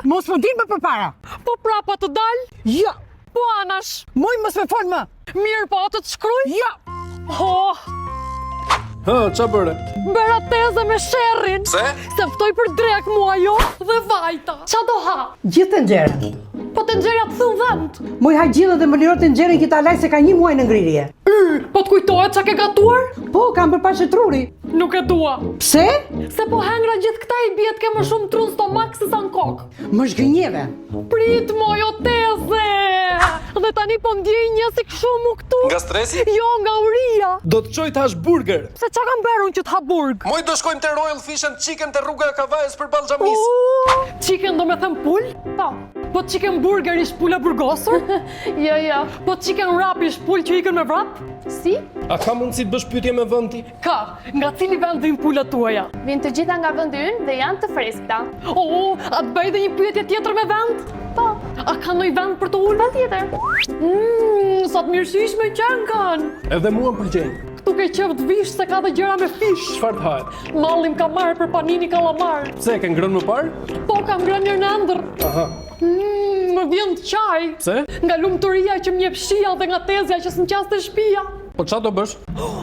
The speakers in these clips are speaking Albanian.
Mos më din më përpara. Po prapa të dal? Ja. Po anash? Moj mos me fol më. Mirë po atë të shkruj? Ja. Oh, Qa bëre? bëra teze me sherrin. Se? Se ftoj për drek mua jo dhe vajta. Qa do ha? Gjithë të nxjerën. Po të nxjerja të thun vend. Moj ha gjithë dhe më lirot të nxjerën kita laj se ka 1 muaj në ngrirje. Po të kujtohet qa ke gatuar? Po, kam për pashe truri. Nuk e dua. Pse? Se po hengra gjithë këta i bjet ke më shumë trun stomak se sa në kokë. Më shgënjeve. Prit mojo teze. Dhe tani po ndjej një si këshu mu këtu. Nga stresi? Jo, nga uria. Do të qoj tash burger. Se qa kam berë unë që të haburg? Moj do shkojmë të Royal Fish and Chicken të rruga e Kavajës për Ball Xhamis. Chicken do me thëm pull? Po. Po chicken burger ish pull e burgosur? Jo. Po chicken wrap ish pull që ikën me vrap? Si? A ka mundësi të bësh pyetje me vëndi? Ka, nga cili vend vin pullat tuaja? Vinë të gjitha nga vendi ynë dhe janë të freskëta. A të bëj dhe një pyetje tjetër me vend? Po. A ka ndonjë vend për të ullë? Tjetër. Sa të mirësishme qenë kanë. Edhe mua më pëlqejnë. Këtu ke qef të vish se ka dhe gjëra me fish. Çfarë të hahet? Mallim ka marrë për panini kalamar. Pse, ke ngrënë më parë? Po, kam ngrënë njërë në ndër. Aha. Më vjen të qaj. Pse? Nga lumëturia që m'jep shia dhe nga tezja që s'm qas të shtëpia. Po qa do bësh?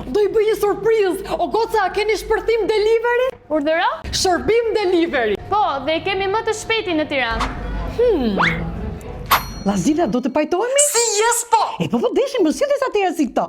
Do i bëj një surprizë. O goca, a keni shpërthim delivery? Urdhëro? Shërbim delivery. Po, dhe kemi më të shpejti në Tiranë. Lazina, do të pajtohemi? Si jes po? Po deshim, më silles atëherë si këto.